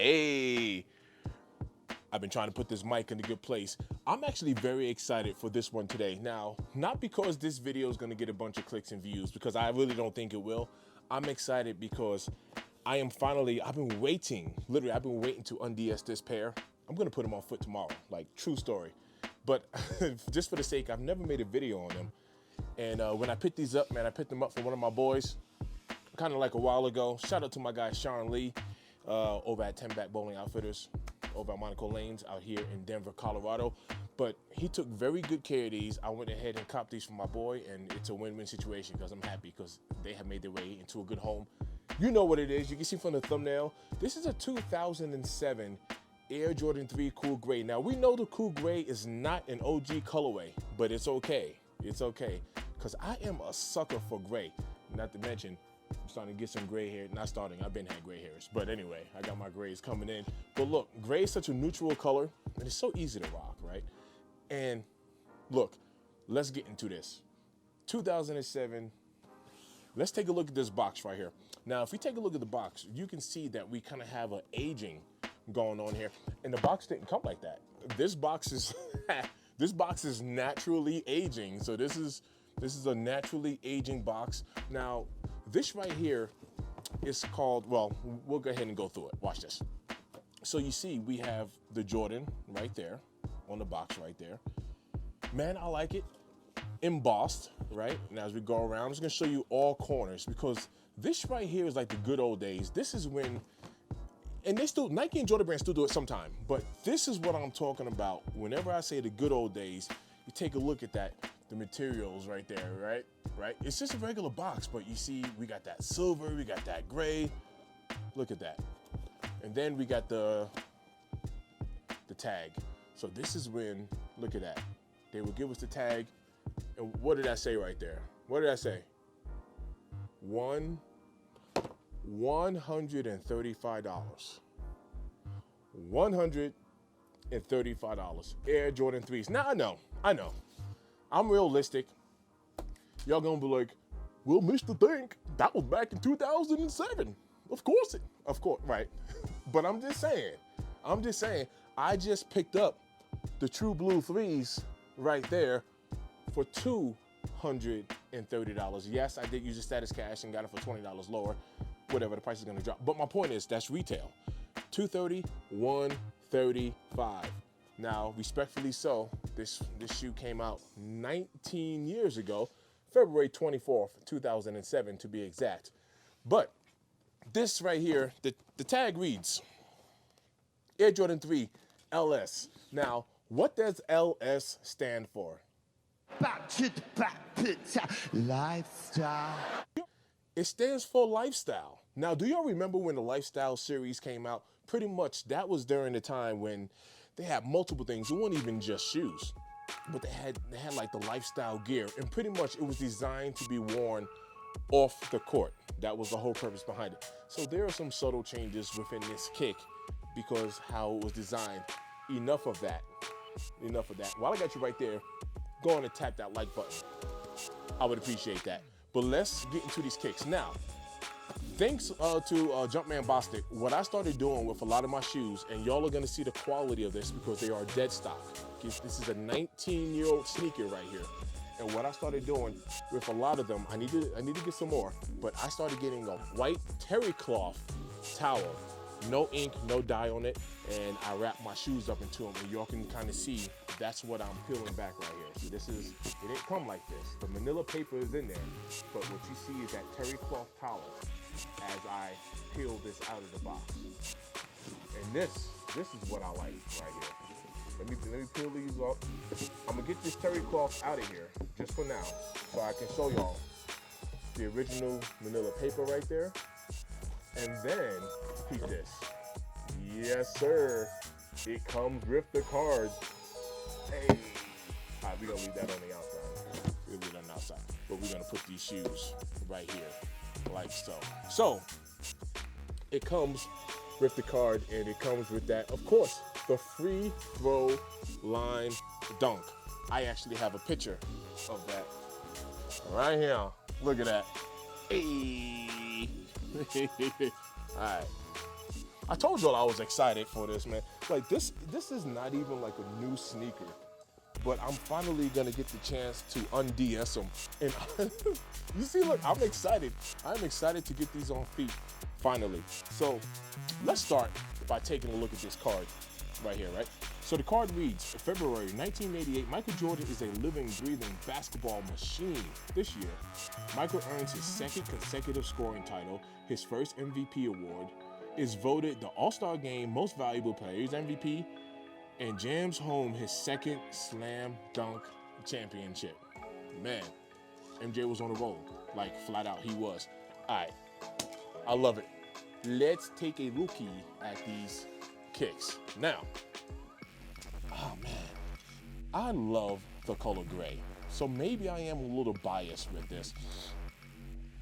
Hey, I've been trying to put this mic in a good place. I'm actually very excited for this one today. Now, not because this video is gonna get a bunch of clicks and views, because I really don't think it will. I'm excited because I've been waiting to un-DS this pair. I'm gonna put them on foot tomorrow, like true story. But just for the sake, I've never made a video on them. And when I picked these up, man, I picked them up from one of my boys, kind of like a while ago. Shout out to my guy, Sean Lee, over at 10 Back Bowling Outfitters, over at Monaco Lanes out here in Denver, Colorado. But he took very good care of these. I went ahead and copped these for my boy, and it's a win-win situation because I'm happy because they have made their way into a good home. You know what it is. You can see from the thumbnail. This is a 2007 Air Jordan 3 Cool Gray. Now, we know the Cool Gray is not an OG colorway, but it's okay. It's okay because I am a sucker for gray. Not to mention, I'm starting to get some gray hair. Not starting, I've been had gray hairs. But anyway, I got my grays coming in. But look, gray is such a neutral color, and it's so easy to rock, right? And look, let's get into this. 2007, let's take a look at this box right here. Now, if we take a look at the box, you can see that we kind of have an aging going on here. And the box didn't come like that. This box is, this box is naturally aging. So this is a naturally aging box. Now, this right here is called, well, we'll go ahead and go through it. Watch this. So you see, we have the Jordan right there on the box right there. Man, I like it. Embossed, right? And as we go around, I'm just gonna show you all corners because this right here is like the good old days. This is when, and they still, Nike and Jordan Brand still do it sometime, but this is what I'm talking about. Whenever I say the good old days, you take a look at that, the materials right there, right? It's just a regular box, but you see, we got that silver, we got that gray. Look at that. And then we got the tag. So this is when, look at that. They would give us the tag. And what did I say right there? What did I say? $135. $135. Air Jordan 3s. Now I know. I'm realistic. Y'all gonna be like, well, Mr. Think, that was back in 2007. Of course, right. But I'm just saying, I just picked up the True Blue 3s right there for $230. Yes, I did use a status cash and got it for $20 lower, whatever, the price is gonna drop. But my point is, that's retail. $230, $135. Now, respectfully so, this shoe came out 19 years ago, February 24th, 2007 to be exact. But this right here, the tag reads, Air Jordan 3 LS. Now, what does LS stand for? Lifestyle. It stands for lifestyle. Now, do y'all remember when the Lifestyle series came out? Pretty much that was during the time when they had multiple things. It wasn't even just shoes, but they had like the lifestyle gear, and pretty much it was designed to be worn off the court. That was the whole purpose behind it. So there are some subtle changes within this kick because how it was designed. Enough of that. While I got you right there, go on and tap that like button. I would appreciate that. But let's get into these kicks. Now, thanks to Jumpman Bostic, what I started doing with a lot of my shoes, and y'all are gonna see the quality of this because they are dead stock. This is a 19-year-old sneaker right here. And what I started doing with a lot of them, I need to get some more, but I started getting a white terry cloth towel. No ink, no dye on it, and I wrap my shoes up into them, and y'all can kind of see that's what I'm peeling back right here. See, it didn't come like this. The manila paper is in there, but what you see is that terry cloth towel as I peel this out of the box. And this is what I like right here. Let me peel these off. I'm gonna get this terry cloth out of here just for now, so I can show y'all the original manila paper right there. And then, keep this. Yes, sir. It comes with the card. Hey. All right, we're going to leave that on the outside. We'll leave that on the outside. But we're going to put these shoes right here, like so. So, it comes with the card, and it comes with that, of course, the free throw line dunk. I actually have a picture of that right here. Look at that. Hey. All right. I told y'all I was excited for this, man. Like this is not even like a new sneaker, but I'm finally gonna get the chance to un-DS them. And you see, look, I'm excited. I'm excited to get these on feet, finally. So let's start by taking a look at this card right here, right? So the card reads, February 1988, Michael Jordan is a living, breathing basketball machine. This year, Michael earns his second consecutive scoring title, his first MVP award, is voted the All-Star Game Most Valuable Players MVP, and jams home his second slam dunk championship. Man, MJ was on the roll, like flat out he was. All right, I love it. Let's take a lookie at these kicks. Now, oh man, I love the color gray. So maybe I am a little biased with this.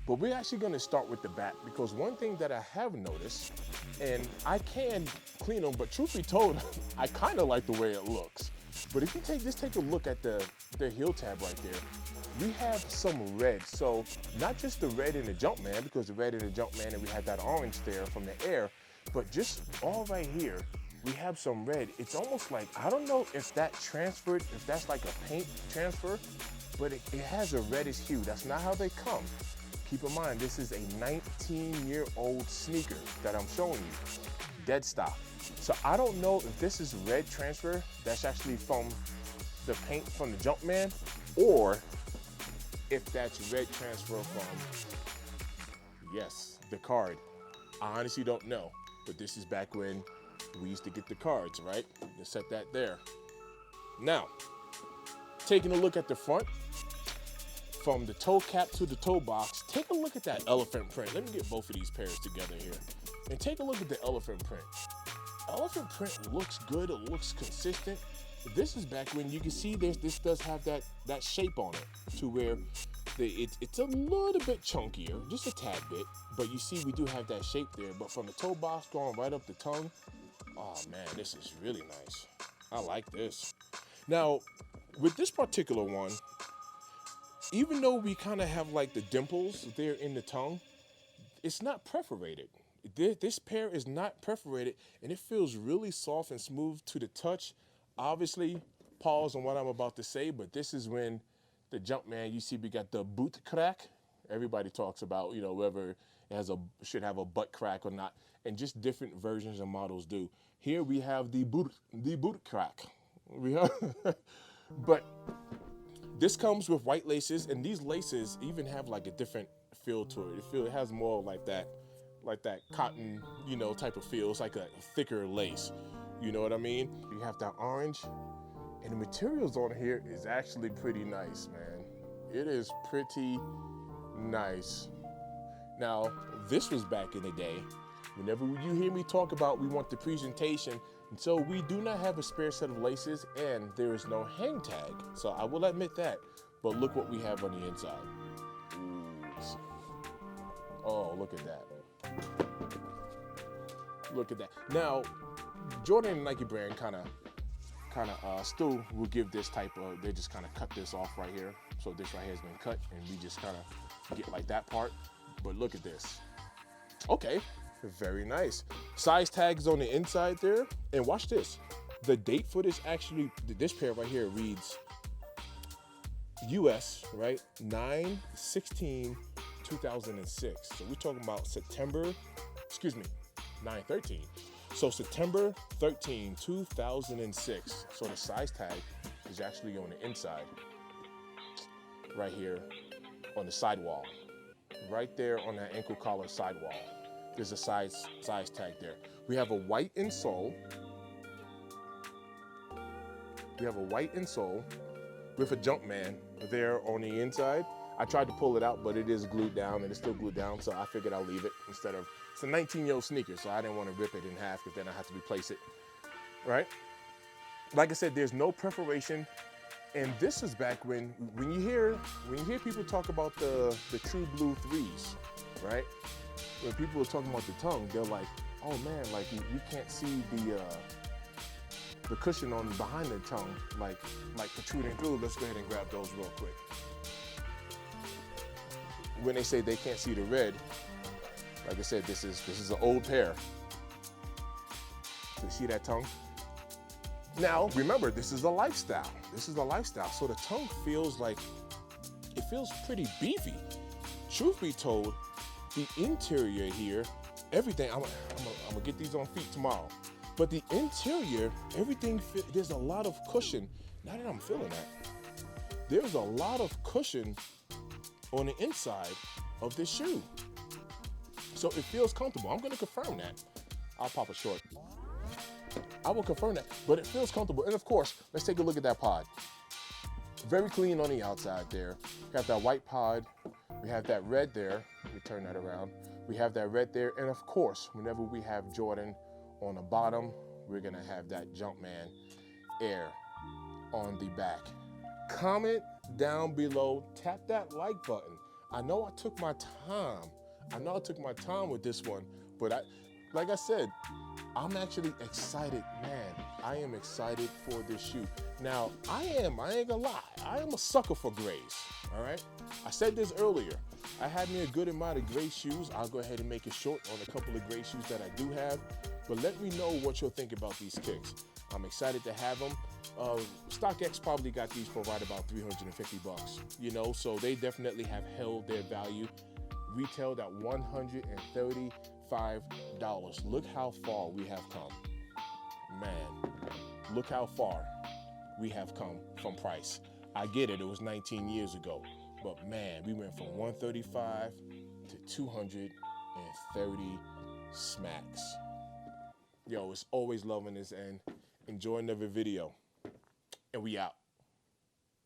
But we're actually gonna start with the back, because one thing that I have noticed, and I can clean them, but truth be told, I kinda like the way it looks. But if you take a look at the heel tab right there, we have some red. So not just the red in the Jumpman, because the red in the Jumpman and we had that orange there from the air, but just all right here, we have some red. It's almost like, I don't know if that transferred, if that's like a paint transfer, but it has a reddish hue. That's not how they come. Keep in mind, this is a 19-year-old sneaker that I'm showing you, dead stock. So I don't know if this is red transfer that's actually from the paint from the Jumpman, or if that's red transfer from, yes, the card. I honestly don't know, but this is back when we used to get the cards, right? Let's set that there. Now, taking a look at the front, from the toe cap to the toe box, take a look at that elephant print. Let me get both of these pairs together here. And take a look at the elephant print. Elephant print looks good, it looks consistent. This is back when you can see this does have that shape on it, to where it's a little bit chunkier, just a tad bit, but you see we do have that shape there. But from the toe box going right up the tongue, oh man, this is really nice. I like this. Now, with this particular one, even though we kind of have like the dimples there in the tongue, it's not perforated. This pair is not perforated, and it feels really soft and smooth to the touch. Obviously, pause on what I'm about to say, but this is when the Jumpman, you see we got the boot crack. Everybody talks about, you know, whether it should have a butt crack or not, and just different versions and models do. Here we have the boot crack. But this comes with white laces, and these laces even have like a different feel to it. It has more like that cotton, you know, type of feel. It's like a thicker lace. You know what I mean? You have that orange, and the materials on here is actually pretty nice, man. It is pretty nice. Now, this was back in the day. Whenever you hear me talk about we want the presentation, and so we do not have a spare set of laces, and there is no hang tag. So I will admit that, but look what we have on the inside. Ooh. Oh, look at that. Look at that. Now, Jordan and Nike brand kind of still will give this type of, they just kind of cut this off right here. So this right here has been cut, and we just kind of get like that part. But look at this. Okay. Very nice. Size tags on the inside there. And watch this. The date for this this pair right here reads US, right? 9/16/2006. So we're talking about 9/13. So September 13, 2006. So the size tag is actually on the inside. Right here on the sidewall. Right there on that ankle collar sidewall. There's a size tag there. We have a white insole. We have a white insole with a Jumpman there on the inside. I tried to pull it out, but it is glued down, and it's still glued down, so I figured I'll leave it instead of, it's a 19-year-old sneaker, so I didn't want to rip it in half because then I have to replace it, right? Like I said, there's no perforation, and this is back when you hear people talk about the True Blue 3s, right? When people were talking about the tongue, they're like, oh man, like you can't see the cushion on behind the tongue, like protruding through. Let's go ahead and grab those real quick. When they say they can't see the red, like I said, this is an old pair. You see that tongue? Now, remember, this is a lifestyle. This is a lifestyle. So the tongue feels like, it feels pretty beefy. Truth be told, the interior here, everything, I'm gonna get these on feet tomorrow. But the interior, everything, there's a lot of cushion. Now that I'm feeling that, there's a lot of cushion on the inside of this shoe. So it feels comfortable. I'm gonna confirm that. I'll pop a short. I will confirm that, but it feels comfortable. And of course, let's take a look at that pod. Very clean on the outside there. We have that white pod. We have that red there. Let me turn that around. We have that red there. And of course, whenever we have Jordan on the bottom, we're gonna have that Jumpman Air on the back. Comment down below, tap that like button. I know I took my time with this one, but like I said, I'm actually excited, man. I am excited for this shoe. Now, I ain't gonna lie, I am a sucker for grays, all right? I said this earlier. I had me a good amount of gray shoes. I'll go ahead and make it short on a couple of gray shoes that I do have, but let me know what you'll think about these kicks. I'm excited to have them. StockX probably got these for right about 350 bucks, you know, so they definitely have held their value. Retailed at $135. Look how far we have come. Man, look how far we have come from price. I get it, it was 19 years ago, but man, we went from 135 to 230 smacks. Yo, it's always loving this and enjoy another video. And we out.